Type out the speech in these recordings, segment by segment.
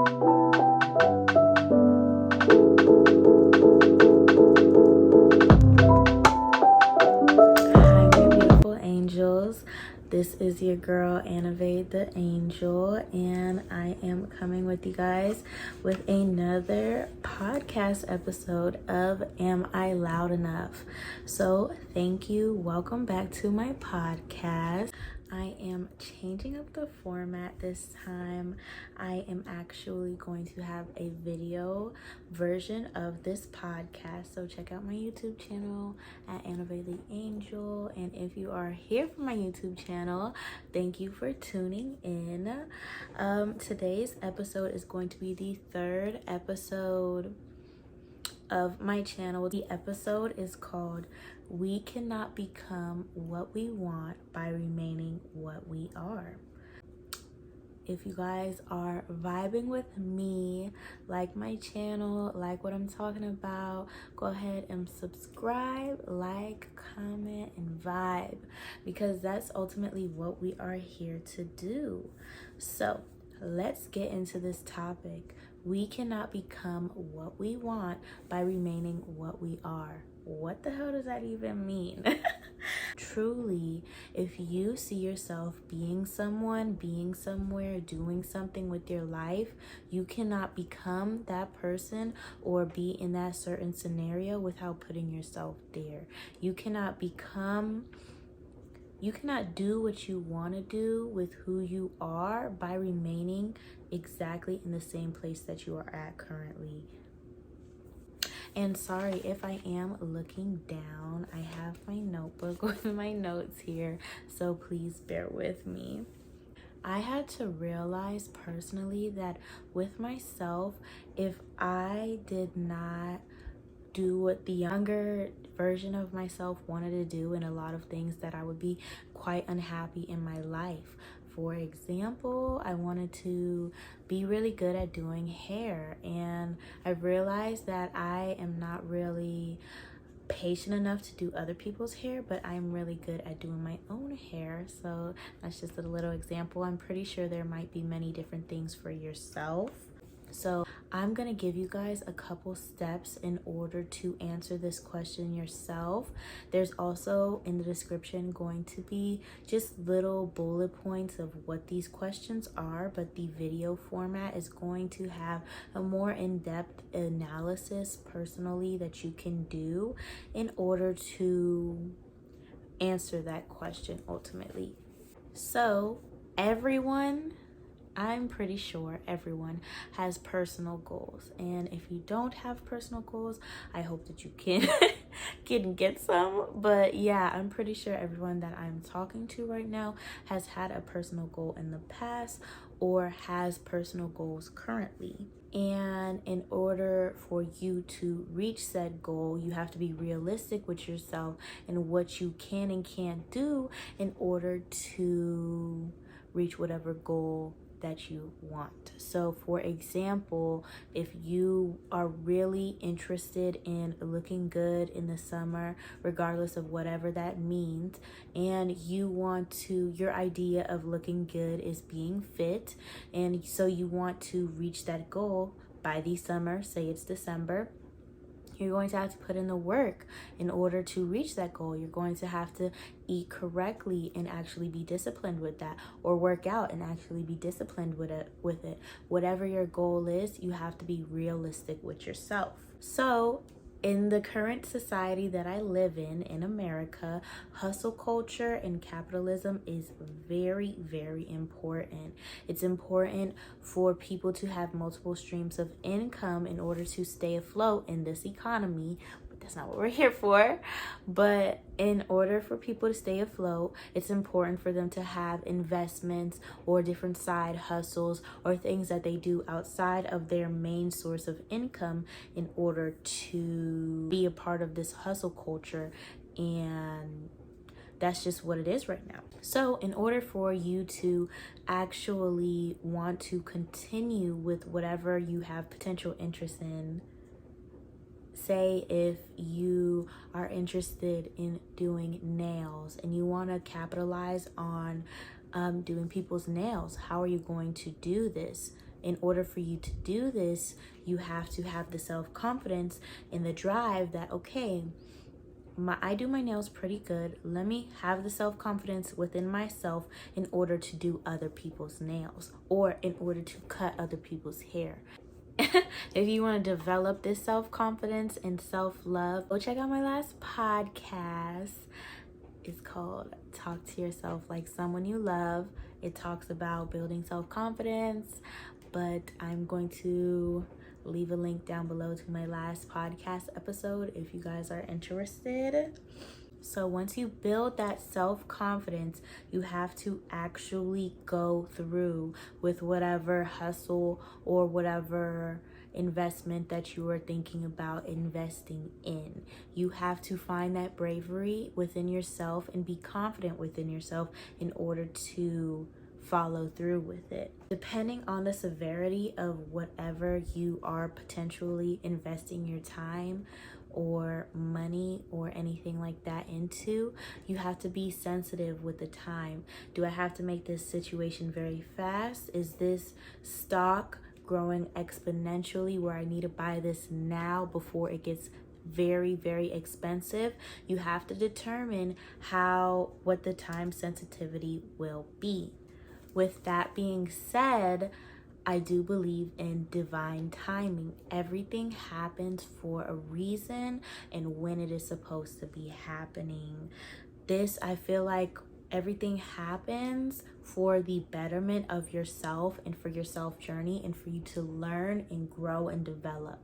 Hi, my beautiful angels. This is your girl, Annavade the Angel, and I am coming with you guys with another podcast episode of Am I Loud Enough? So, thank you. Welcome back to my podcast. I am changing up the format this time. I am actually going to have a video version of this podcast. So check out my YouTube channel at Annabelle the Angel. And if you are here from my YouTube channel, thank you for tuning in. Today's episode is going to be the third episode of my channel. The episode is called "We Cannot Become What We Want by Remaining What We Are." If you guys are vibing with me, like my channel, like what I'm talking about, go ahead and subscribe, like, comment, and vibe, because that's ultimately what we are here to do. So let's get into this topic. We cannot become what we want by remaining what we are. What the hell does that even mean? Truly, if you see yourself being someone, being somewhere, doing something with your life, you cannot become that person or be in that certain scenario without putting yourself there. You cannot do what you want to do with who you are by remaining exactly in the same place that you are at currently. And sorry if I am looking down. I have my notebook with my notes here, so please bear with me. I had to realize personally that with myself, if I did not do what the younger version of myself wanted to do, and a lot of things, that I would be quite unhappy in my life. For example, I wanted to be really good at doing hair, and I realized that I am not really patient enough to do other people's hair, but I'm really good at doing my own hair. So that's just a little example. I'm pretty sure there might be many different things for yourself. So I'm going to give you guys a couple steps in order to answer this question yourself. There's also in the description going to be just little bullet points of what these questions are, but the video format is going to have a more in-depth analysis personally that you can do in order to answer that question ultimately. So I'm pretty sure everyone has personal goals, and if you don't have personal goals, I hope that you can get some. But yeah, I'm pretty sure everyone that I'm talking to right now has had a personal goal in the past or has personal goals currently. And in order for you to reach said goal, you have to be realistic with yourself and what you can and can't do in order to reach whatever goal that you want. So for example, if you are really interested in looking good in the summer, regardless of whatever that means, and your idea of looking good is being fit, and so you want to reach that goal by the summer, say it's December, you're going to have to put in the work in order to reach that goal. You're going to have to eat correctly and actually be disciplined with that, or work out and actually be disciplined with it. Whatever your goal is, you have to be realistic with yourself. So in the current society that I live in America, hustle culture and capitalism is very, very important. It's important for people to have multiple streams of income in order to stay afloat in this economy. But that's not what we're here for. But in order for people to stay afloat, it's important for them to have investments or different side hustles or things that they do outside of their main source of income in order to be a part of this hustle culture. And that's just what it is right now. So in order for you to actually want to continue with whatever you have potential interest in, say if you are interested in doing nails and you want to capitalize on doing people's nails, how are you going to do this? in order for you to do this, you have to have the self-confidence and the drive that, okay, I do my nails pretty good. Let me have the self-confidence within myself in order to do other people's nails or in order to cut other people's hair. If you want to develop this self-confidence and self-love, go check out my last podcast. It's called Talk to Yourself Like Someone You Love. It talks about building self-confidence, but I'm going to leave a link down below to my last podcast episode if you guys are interested. So once you build that self-confidence, you have to actually go through with whatever hustle or whatever investment that you are thinking about investing in. You have to find that bravery within yourself and be confident within yourself in order to follow through with it. Depending on the severity of whatever you are potentially investing your time or money or anything like that into, you have to be sensitive with the time. Do I have to make this situation very fast? Is this stock growing exponentially where I need to buy this now before it gets very, very expensive? You have to determine what the time sensitivity will be. With that being said, I do believe in divine timing. Everything happens for a reason and when it is supposed to be happening. I feel like everything happens for the betterment of yourself and for your self journey and for you to learn and grow and develop.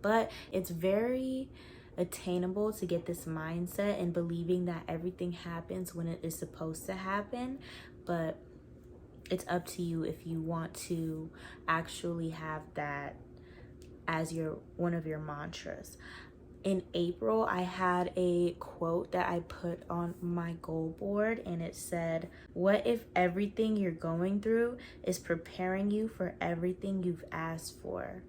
But it's very attainable to get this mindset and believing that everything happens when it is supposed to happen. But it's up to you if you want to actually have that as one of your mantras. In April, I had a quote that I put on my goal board, and it said, "What if everything you're going through is preparing you for everything you've asked for?"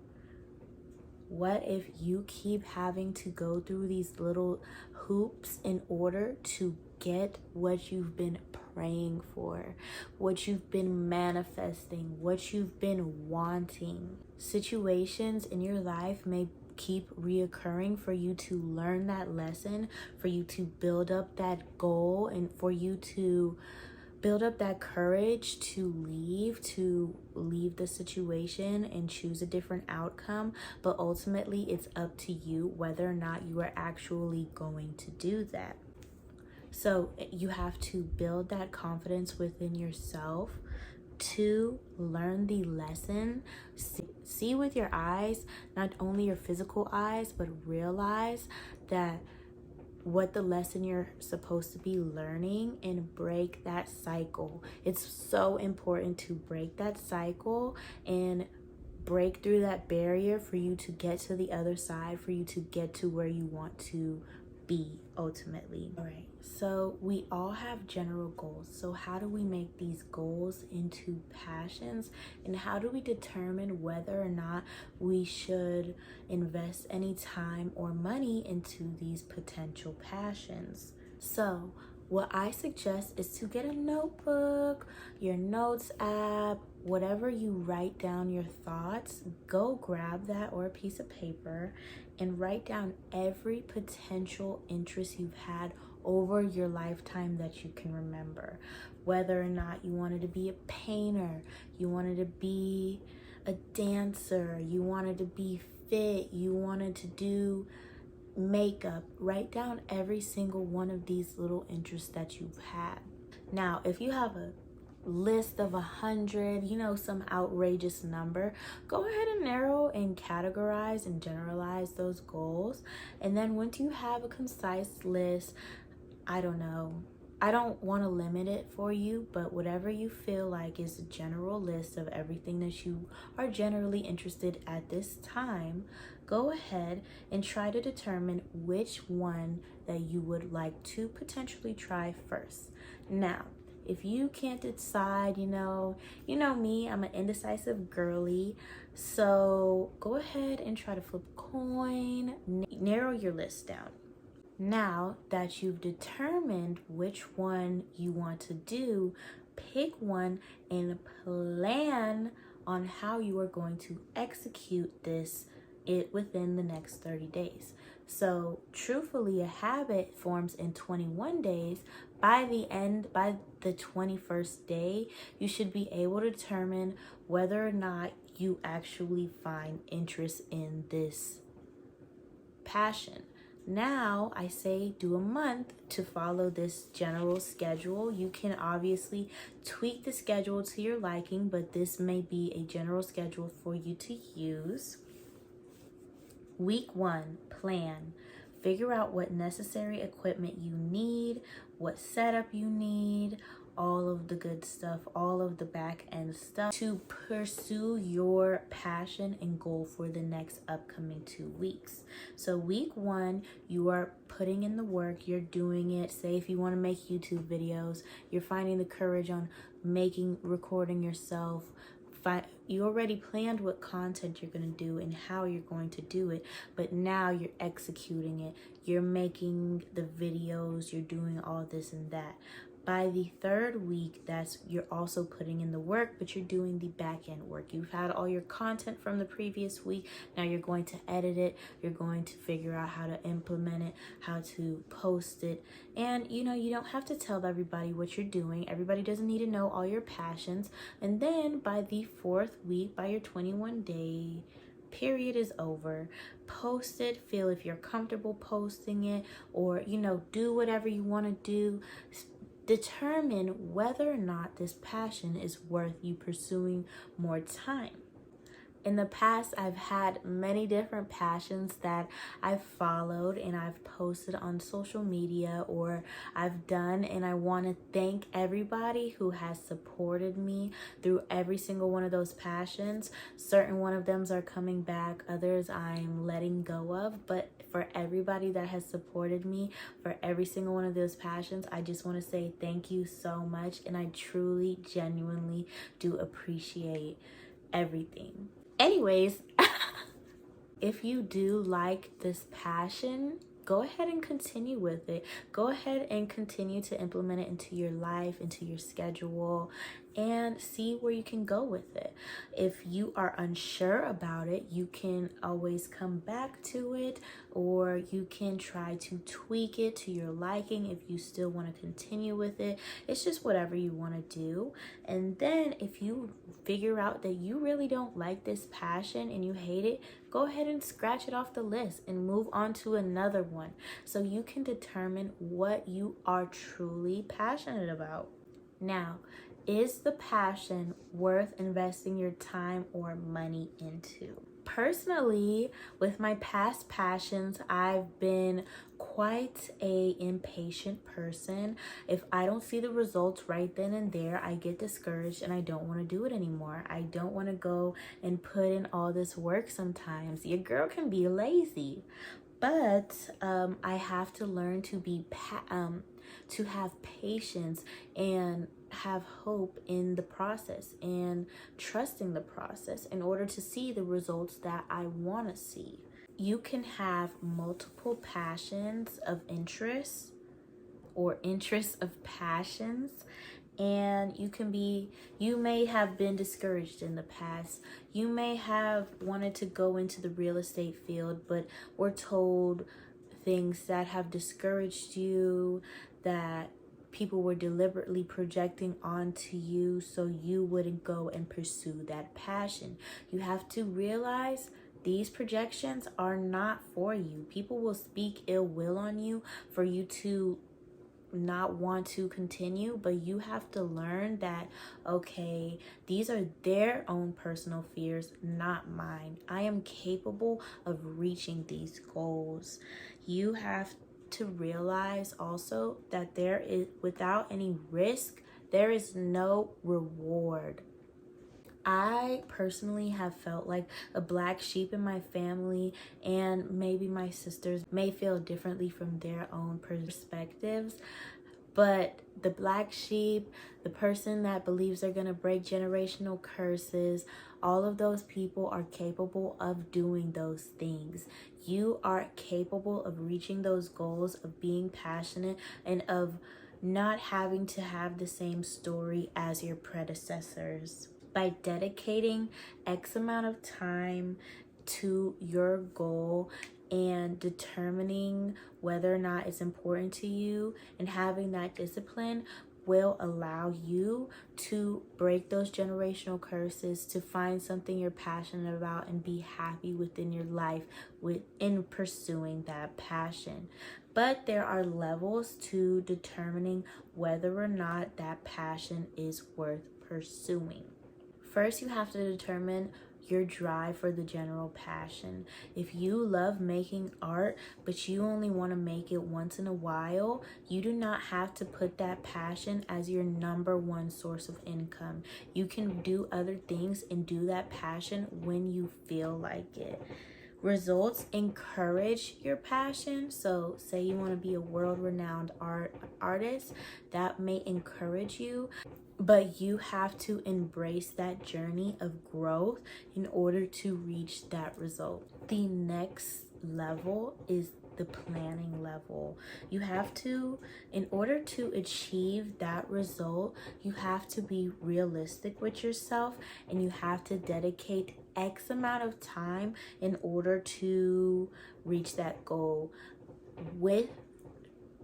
What if you keep having to go through these little hoops in order to get what you've been praying for, what you've been manifesting, what you've been wanting? Situations in your life may keep reoccurring for you to learn that lesson, for you to build up that goal, and for you to build up that courage to leave the situation and choose a different outcome. But ultimately, it's up to you whether or not you are actually going to do that. So you have to build that confidence within yourself to learn the lesson. See with your eyes, not only your physical eyes, but realize that what the lesson you're supposed to be learning, and break that cycle. It's so important to break that cycle and break through that barrier for you to get to the other side, for you to get to where you want to be ultimately. All right, so we all have general goals. So how do we make these goals into passions, and how do we determine whether or not we should invest any time or money into these potential passions? So what I suggest is to get a notebook, your notes app, whatever you write down your thoughts. Go grab that, or a piece of paper, and write down every potential interest you've had over your lifetime that you can remember. Whether or not you wanted to be a painter, you wanted to be a dancer, you wanted to be fit, you wanted to do makeup. Write down every single one of these little interests that you've had. Now, if you have a list of 100, some outrageous number, go ahead and narrow and categorize and generalize those goals. And then once you have a concise list, I don't want to limit it for you, but whatever you feel like is a general list of everything that you are generally interested at this time, go ahead and try to determine which one that you would like to potentially try first. Now, if you can't decide, you know me, I'm an indecisive girly. So go ahead and try to flip a coin, narrow your list down. Now that you've determined which one you want to do, pick one and plan on how you are going to execute this within the next 30 days. So truthfully, a habit forms in 21 days. By the 21st day, you should be able to determine whether or not you actually find interest in this passion. Now, I say do a month to follow this general schedule. You can obviously tweak the schedule to your liking, but this may be a general schedule for you to use. Week 1, plan. Figure out what necessary equipment you need, what setup you need, all of the good stuff, all of the back end stuff to pursue your passion and goal for the next upcoming 2 weeks. So week 1, you are putting in the work, you're doing it. Say if you want to make YouTube videos, you're finding the courage on recording yourself. You already planned what content you're going to do and how you're going to do it, but now you're executing it. You're making the videos, you're doing all this and that. By the 3rd week, you're also putting in the work, but you're doing the back end work. You've had all your content from the previous week. Now you're going to edit it. You're going to figure out how to implement it, how to post it. And you don't have to tell everybody what you're doing. Everybody doesn't need to know all your passions. And then by the 4th week, by your 21-day period is over, post it. Feel if you're comfortable posting it, or do whatever you want to do. Determine whether or not this passion is worth you pursuing more time. In the past, I've had many different passions that I've followed and I've posted on social media or I've done, and I want to thank everybody who has supported me through every single one of those passions. Certain one of them are coming back, others I'm letting go of, but for everybody that has supported me for every single one of those passions, I just want to say thank you so much, and I truly, genuinely do appreciate everything. Anyways, if you do like this passion, go ahead and continue with it. Go ahead and continue to implement it into your life, into your schedule, and see where you can go with it. If you are unsure about it, you can always come back to it, or you can try to tweak it to your liking if you still want to continue with it. It's just whatever you want to do. And then if you figure out that you really don't like this passion and you hate it, go ahead and scratch it off the list and move on to another one, so you can determine what you are truly passionate about. Now, is the passion worth investing your time or money into? Personally, with my past passions, I've been quite a impatient person. If I don't see the results right then and there, I get discouraged and I don't want to do it anymore. I don't want to go and put in all this work sometimes. Your girl can be lazy. But I have to learn to be to have patience and have hope in the process and trusting the process in order to see the results that I want to see. You can have multiple passions of interest or interests of passions, and you may have been discouraged in the past. You may have wanted to go into the real estate field, but were told things that have discouraged you, that people were deliberately projecting onto you so you wouldn't go and pursue that passion. You have to realize these projections are not for you. People will speak ill will on you for you to not want to continue, but you have to learn that, okay, these are their own personal fears, not mine. I am capable of reaching these goals. You have to realize also that without any risk, there is no reward. I personally have felt like a black sheep in my family, and maybe my sisters may feel differently from their own perspectives. But the black sheep, the person that believes they're going to break generational curses, all of those people are capable of doing those things. You are capable of reaching those goals, of being passionate, and of not having to have the same story as your predecessors. By dedicating X amount of time to your goal and determining whether or not it's important to you and having that discipline will allow you to break those generational curses, to find something you're passionate about and be happy within your life in pursuing that passion. But there are levels to determining whether or not that passion is worth pursuing. First, you have to determine your drive for the general passion. If you love making art, but you only want to make it once in a while, you do not have to put that passion as your number one source of income. You can do other things and do that passion when you feel like it. Results encourage your passion. So say you want to be a world-renowned artist, that may encourage you, but you have to embrace that journey of growth in order to reach that result. The next level is the planning level. You have to, in order to achieve that result, you have to be realistic with yourself and you have to dedicate X amount of time in order to reach that goal. With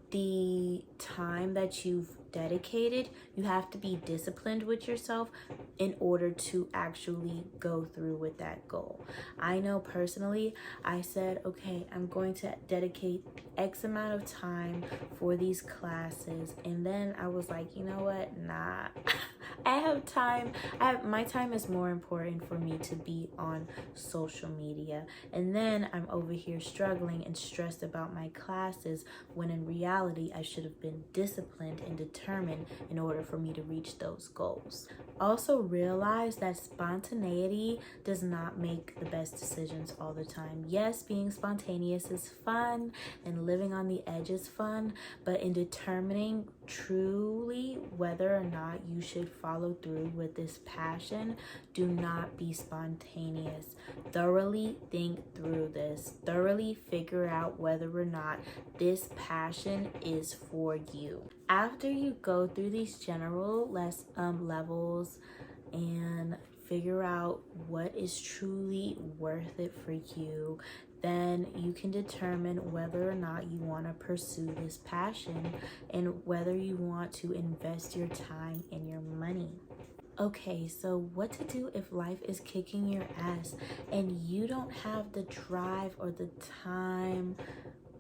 the time that you've dedicated, you have to be disciplined with yourself in order to actually go through with that goal. I know personally, I said, okay, I'm going to dedicate X amount of time for these classes, and then I was like, you know what, nah. I have time. My time is more important for me to be on social media. And then I'm over here struggling and stressed about my classes when in reality I should have been disciplined and determined in order for me to reach those goals. Also realize that spontaneity does not make the best decisions all the time. Yes, being spontaneous is fun and living on the edge is fun, but in determining truly whether or not you should follow through with this passion, do not be spontaneous. Thoroughly think through this. Thoroughly figure out whether or not this passion is for you. After you go through these general levels and figure out what is truly worth it for you, then you can determine whether or not you want to pursue this passion and whether you want to invest your time and your money. Okay, so what to do if life is kicking your ass and you don't have the drive or the time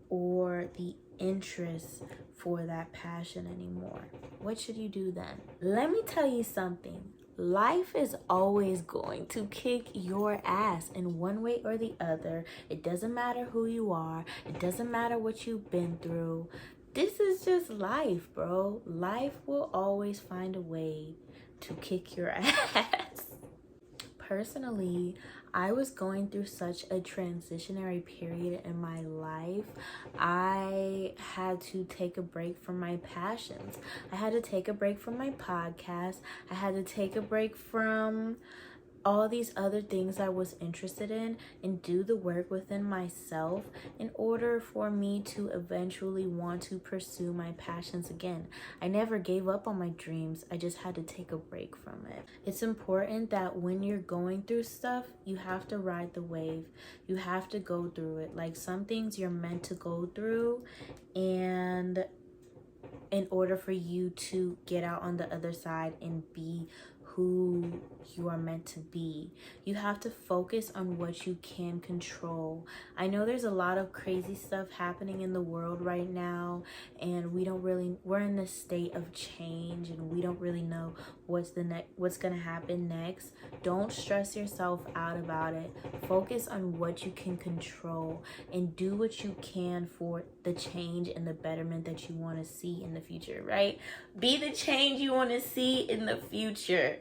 or the interest for that passion anymore? What should you do then? Let me tell you something. Life is always going to kick your ass in one way or the other. It doesn't matter who you are. It doesn't matter what you've been through. This is just life, bro. Life will always find a way to kick your ass. Personally, I was going through such a transitionary period in my life. I had to take a break from my passions. I had to take a break from my podcast. I had to take a break from all these other things I was interested in and do the work within myself in order for me to eventually want to pursue my passions again. I never gave up on my dreams. I just had to take a break from it. It's important that when you're going through stuff, you have to ride the wave. You have to go through it. Like, some things you're meant to go through, and in order for you to get out on the other side and be who you are meant to be, you have to focus on what you can control. I know there's a lot of crazy stuff happening in the world right now, and we're in this state of change, and we don't really know what's gonna happen next. Don't stress yourself out about it. Focus on what you can control and do what you can for the change and the betterment that you want to see in the future, right? Be the change you want to see in the future.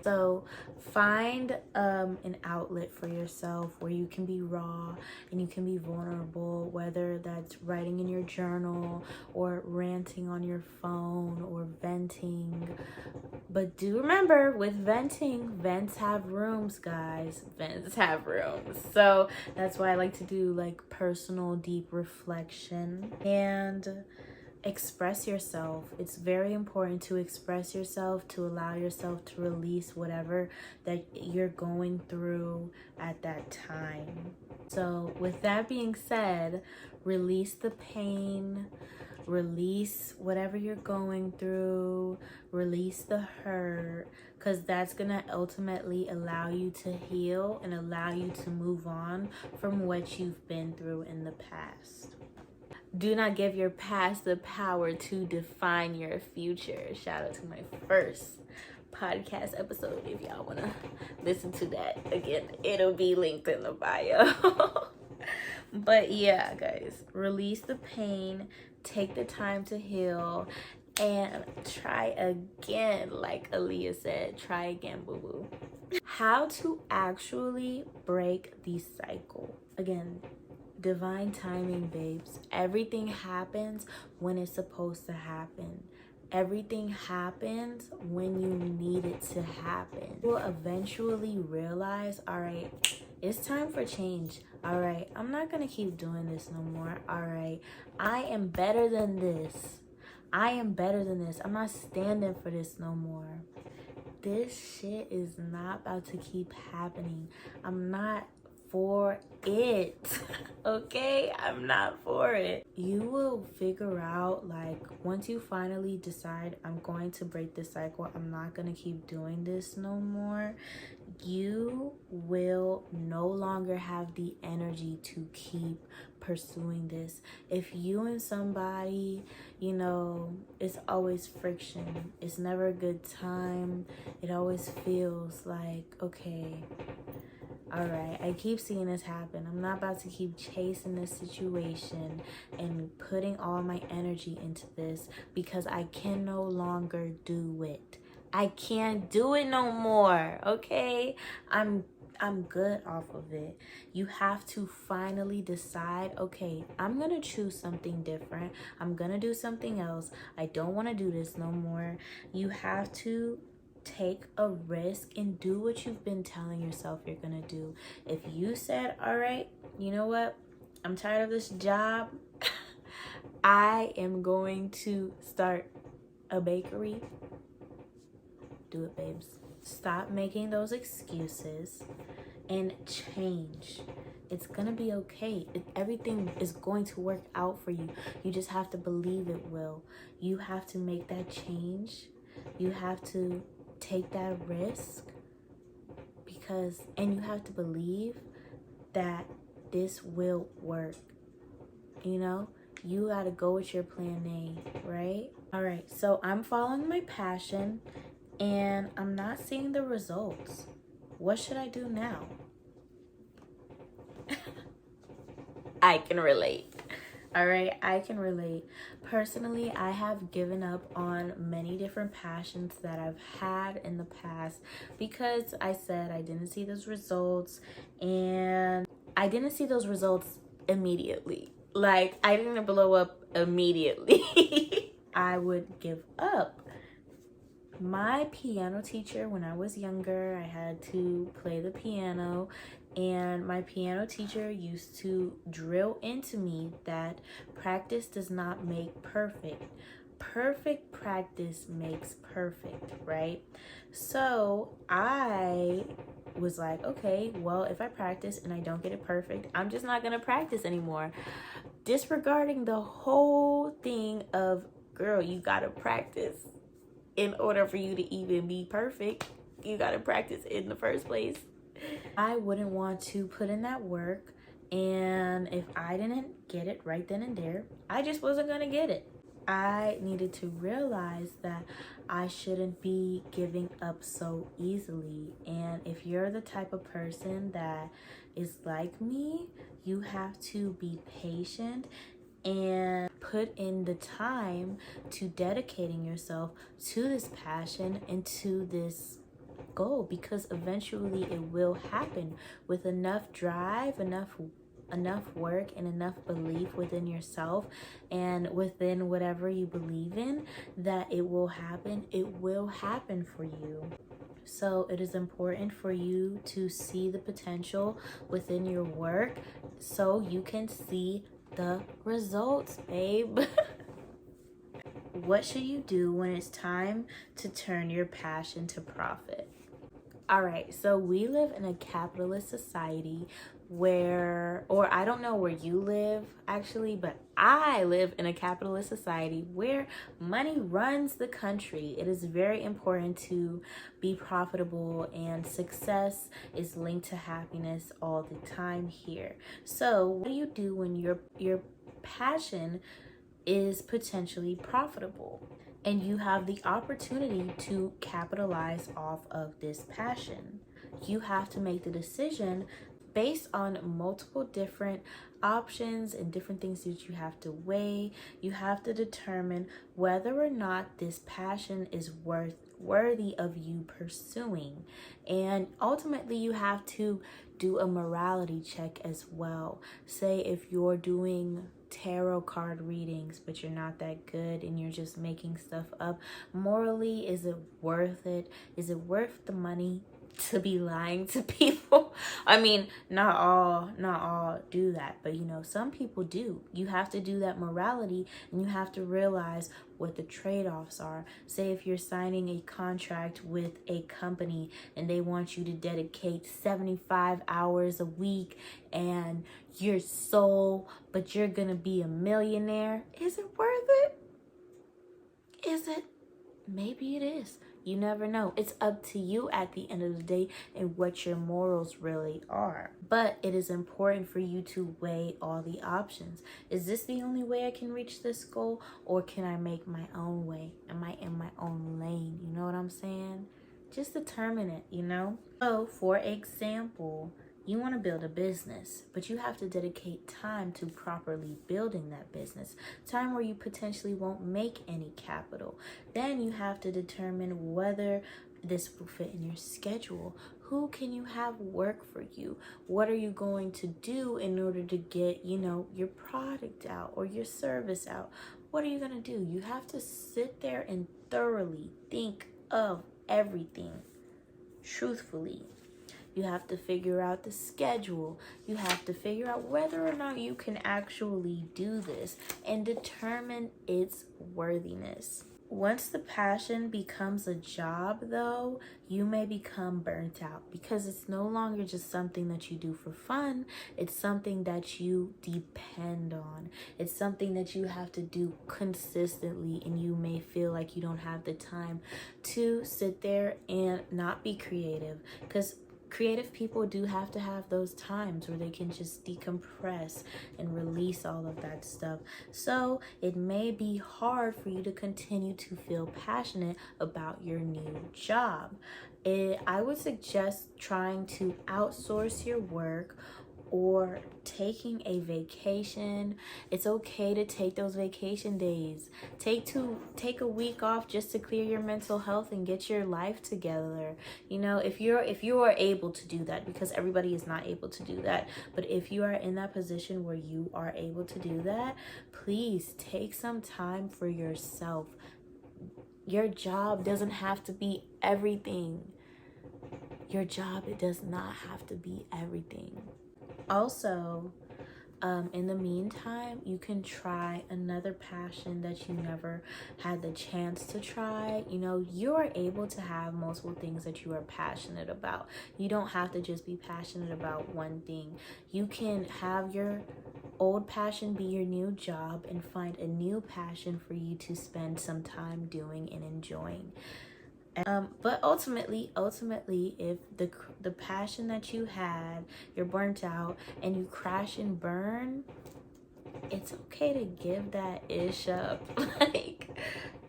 So find an outlet for yourself where you can be raw and you can be vulnerable, whether that's writing in your journal or ranting on your phone or venting. But do remember, with venting, vents have rooms, guys. Vents have rooms. So that's why I like to do like personal deep reflection. And express yourself. It's very important to express yourself, to allow yourself to release whatever that you're going through at that time. So with that being said, release the pain, release whatever you're going through, release the hurt, because that's gonna ultimately allow you to heal and allow you to move on from what you've been through in the past. Do not give your past the power to define your future. Shout out to my first podcast episode. If y'all want to listen to that again, it'll be linked in the bio. But yeah, guys, release the pain, take the time to heal, and try again. Like Aaliyah said, try again, boo-boo. How to actually break the cycle. Again, divine timing, babes. Everything happens when it's supposed to happen. Everything happens when you need it to happen. You'll eventually realize, all right, it's time for change. All right, I'm not gonna keep doing this no more. All right, I am better than this. I am better than this. I'm not standing for this no more. This shit is not about to keep happening. I'm not for it. Okay, I'm not for it. You will figure out, like, once you finally decide, I'm going to break this cycle, I'm not gonna keep doing this no more, you will no longer have the energy to keep pursuing this. If you and somebody, you know, it's always friction, it's never a good time, it always feels like, okay, all right, I keep seeing this happen. I'm not about to keep chasing this situation and putting all my energy into this because I can no longer do it. I can't do it no more, okay? I'm good off of it. You have to finally decide, okay, I'm gonna choose something different. I'm gonna do something else. I don't wanna do this no more. You have to take a risk and do what you've been telling yourself you're gonna do. If you said, all right, you know what, I'm tired of this job, I am going to start a bakery, do it, babes. Stop making those excuses and change. It's gonna be okay. Everything is going to work out for you. You just have to believe it will. You have to make that change. You have to take that risk, because, and you have to believe that this will work. You know, you got to go with your plan A, right? All right, so I'm following my passion and I'm not seeing the results. What should I do now? I can relate. All right, I can relate. Personally, I have given up on many different passions that I've had in the past because I said I didn't see those results, and I didn't see those results immediately. Like, I didn't blow up immediately. I would give up. My piano teacher, when I was younger, I had to play the piano, and my piano teacher used to drill into me that practice does not make perfect. Perfect practice makes perfect, right? So I was like, okay, well, if I practice and I don't get it perfect, I'm just not gonna practice anymore. Disregarding the whole thing of, girl, you gotta practice. In order for you to even be perfect, you gotta practice in the first place. I wouldn't want to put in that work, and if I didn't get it right then and there, I just wasn't gonna get it. I needed to realize that I shouldn't be giving up so easily. And if you're the type of person that is like me, you have to be patient and put in the time to dedicating yourself to this passion and to this goal, because eventually it will happen with enough drive, enough work, and enough belief within yourself and within whatever you believe in, that it will happen. It will happen for you. So it is important for you to see the potential within your work so you can see the results, babe. what should you do when it's time to turn your passion to profit? All right, so we live in a capitalist society or I don't know where you live actually, but I live in a capitalist society where money runs the country. It is very important to be profitable, and success is linked to happiness all the time here. So what do you do when your passion is potentially profitable and you have the opportunity to capitalize off of this passion? You have to make the decision based on multiple different options and different things that you have to weigh. You have to determine whether or not this passion is worthy of you pursuing. And ultimately, you have to do a morality check as well. Say if you're doing tarot card readings but you're not that good and you're just making stuff up, morally, is it worth it? Is it worth the money to be lying to people? I mean, not all do that, but some people do. You have to do that morality, and you have to realize what the trade-offs are. Say if you're signing a contract with a company and they want you to dedicate 75 hours a week and your soul, but you're gonna be a millionaire, is it worth it? Is it? Maybe it is. You never know. It's up to you at the end of the day and what your morals really are. But it is important for you to weigh all the options. Is this the only way I can reach this goal, or can I make my own way? Am I in my own lane? You know what I'm saying? Just determine it. So, for example, you want to build a business, but you have to dedicate time to properly building that business. Time where you potentially won't make any capital. Then you have to determine whether this will fit in your schedule. Who can you have work for you? What are you going to do in order to get, your product out or your service out? What are you going to do? You have to sit there and thoroughly think of everything truthfully. You have to figure out the schedule. You have to figure out whether or not you can actually do this and determine its worthiness. Once the passion becomes a job, though, you may become burnt out because it's no longer just something that you do for fun. It's something that you depend on. It's something that you have to do consistently, and you may feel like you don't have the time to sit there and not be creative, because creative people do have to have those times where they can just decompress and release all of that stuff. So it may be hard for you to continue to feel passionate about your new job. I would suggest trying to outsource your work or taking a vacation. It's okay to take those vacation days. Take a week off just to clear your mental health and get your life together. If you are able to do that, because everybody is not able to do that, but if you are in that position where you are able to do that, please take some time for yourself. Your job doesn't have to be everything. Your job, it does not have to be everything. Also, in the meantime, you can try another passion that you never had the chance to try. You are able to have multiple things that you are passionate about. You don't have to just be passionate about one thing. You can have your old passion be your new job and find a new passion for you to spend some time doing and enjoying. But ultimately, if the passion that you had, you're burnt out and you crash and burn, it's okay to give that ish up.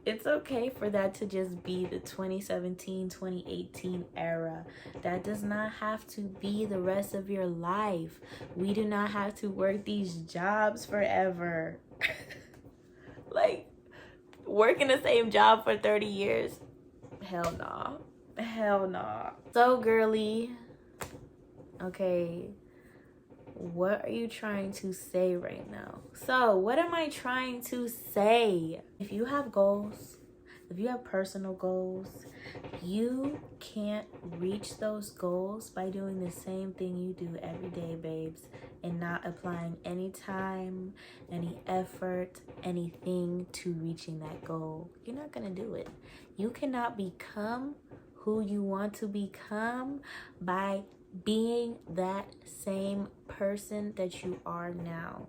It's okay for that to just be the 2017, 2018 era. That does not have to be the rest of your life. We do not have to work these jobs forever. Working the same job for 30 years. Hell nah. So girly, okay, what are you trying to say right now? So what am I trying to say? If you have goals, if you have personal goals, you can't reach those goals by doing the same thing you do every day, babes, and not applying any time, any effort, anything to reaching that goal. You're not gonna do it. You cannot become who you want to become by being that same person that you are now.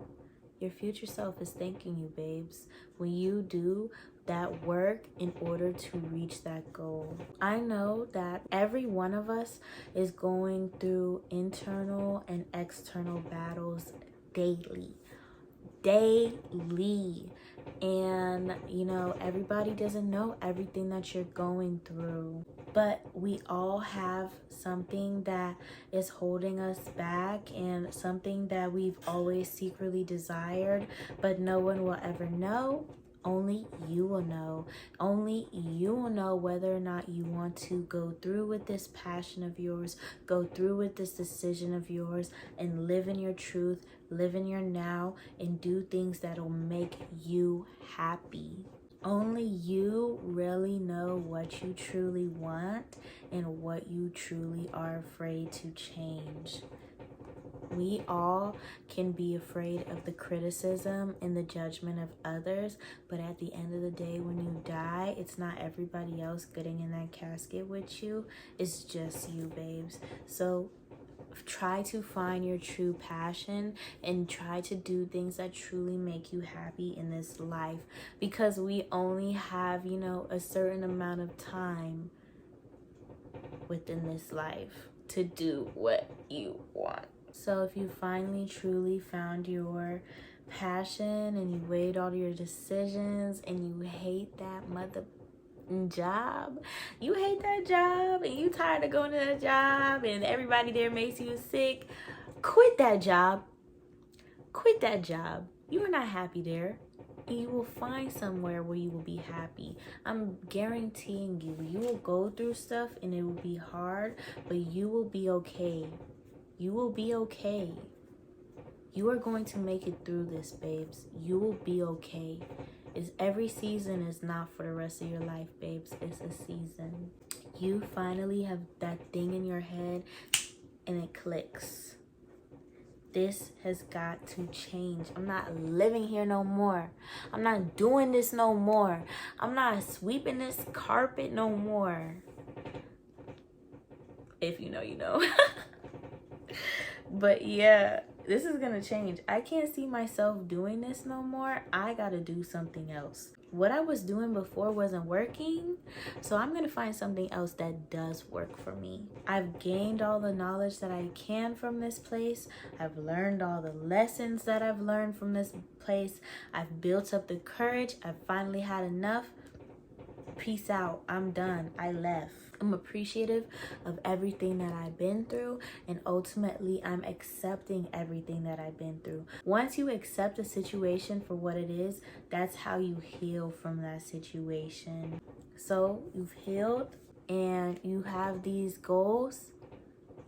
Your future self is thanking you, babes, when you do that work in order to reach that goal. I know that every one of us is going through internal and external battles daily. And everybody doesn't know everything that you're going through, but we all have something that is holding us back, and something that we've always secretly desired, but no one will ever know. Only you will know. Only you will know whether or not you want to go through with this passion of yours, go through with this decision of yours, and live in your truth, live in your now, and do things that'll make you happy. Only you really know what you truly want and what you truly are afraid to change. We all can be afraid of the criticism and the judgment of others, but at the end of the day, when you die, it's not everybody else getting in that casket with you. It's just you, babes. So try to find your true passion and try to do things that truly make you happy in this life, because we only have, a certain amount of time within this life to do what you want. So if you finally truly found your passion and you weighed all your decisions and you hate that job, and you tired of going to that job and everybody there makes you sick, quit that job. You are not happy there. You will find somewhere where you will be happy. I'm guaranteeing you. You will go through stuff and it will be hard, but you will be okay. You will be okay. You are going to make it through this, babes. You will be okay. Every season is not for the rest of your life, babes. It's a season. You finally have that thing in your head and it clicks. This has got to change. I'm not living here no more. I'm not doing this no more. I'm not sweeping this carpet no more. If you know, you know. But yeah, this is gonna change. I can't see myself doing this no more. I gotta do something else. What I was doing before wasn't working, so I'm gonna find something else that does work for me. I've gained all the knowledge that I can from this place. I've learned all the lessons that I've learned from this place. I've built up the courage. I've finally had enough. Peace out. I'm done. I left. I'm appreciative of everything that I've been through, and ultimately I'm accepting everything that I've been through. Once you accept a situation for what it is, that's how you heal from that situation. So you've healed and you have these goals.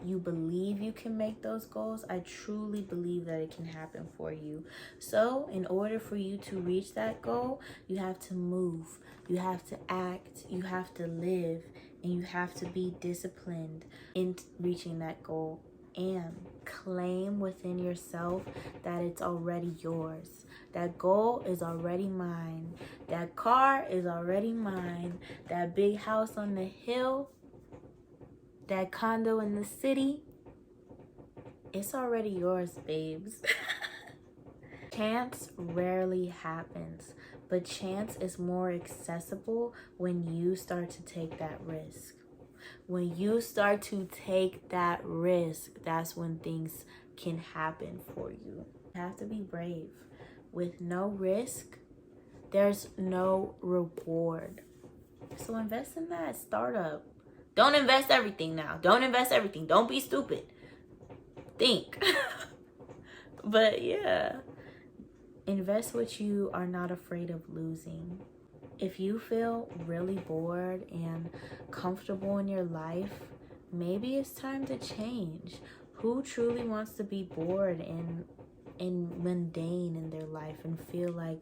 You believe you can make those goals. I truly believe that it can happen for you. So in order for you to reach that goal, you have to move, you have to act, you have to live, and you have to be disciplined in reaching that goal, and claim within yourself that it's already yours. That goal is already mine. That car is already mine. That big house on the hill, that condo in the city, it's already yours, babes. Chance rarely happens, but chance is more accessible when you start to take that risk. When you start to take that risk, that's when things can happen for you. You have to be brave. With no risk, there's no reward. So invest in that startup. Don't invest everything now. Don't invest everything. Don't be stupid. Think. But yeah, invest what you are not afraid of losing. If you feel really bored and comfortable in your life, maybe it's time to change. Who truly wants to be bored and mundane in their life and feel like,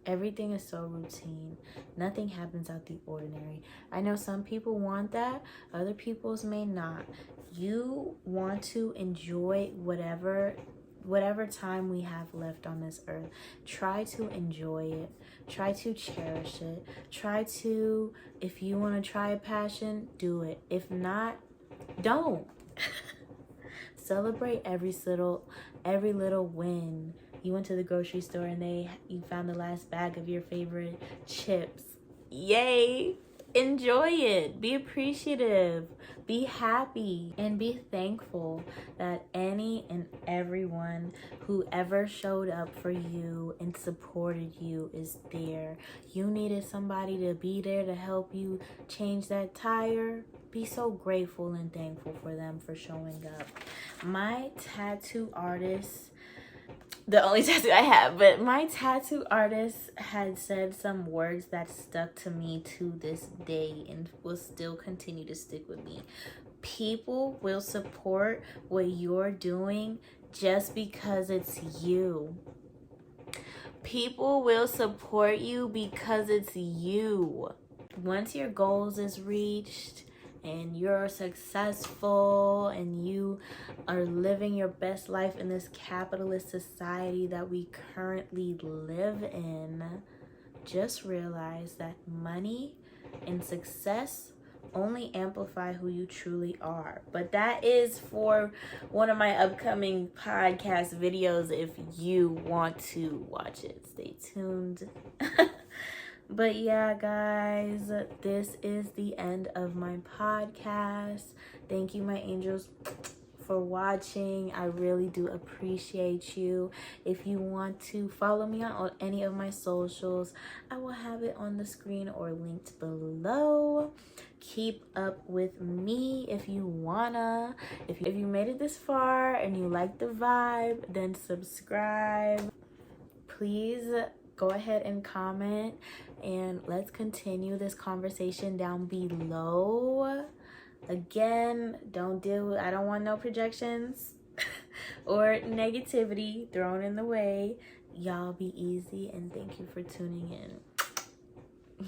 Everything is so routine. Nothing happens out the ordinary. I know some people want that, other people's may not. You want to enjoy whatever time we have left on this earth. Try to enjoy it. Try to cherish it. Try to, if you want to try a passion, do it. If not, don't. Celebrate every little win. You went to the grocery store and you found the last bag of your favorite chips. Yay! Enjoy it. Be appreciative. Be happy and be thankful that any and everyone who ever showed up for you and supported you is there. You needed somebody to be there to help you change that tire. Be so grateful and thankful for them for showing up. My tattoo artist, the only tattoo I have, but my tattoo artist had said some words that stuck to me to this day and will still continue to stick with me. People will support what you're doing just because it's you. People will support you because it's you. Once your goals is reached and you're successful and you are living your best life in this capitalist society that we currently live in, just realize that money and success only amplify who you truly are. But that is for one of my upcoming podcast videos if you want to watch it. Stay tuned. But yeah, guys, this is the end of my podcast. Thank you, my angels, for watching. I really do appreciate you. If you want to follow me on any of my socials, I will have it on the screen or linked below. Keep up with me if you wanna. If you made it this far and you like the vibe, then subscribe. Please go ahead and comment, and let's continue this conversation down below. Again, I don't want no projections or negativity thrown in the way. Y'all be easy, and thank you for tuning in.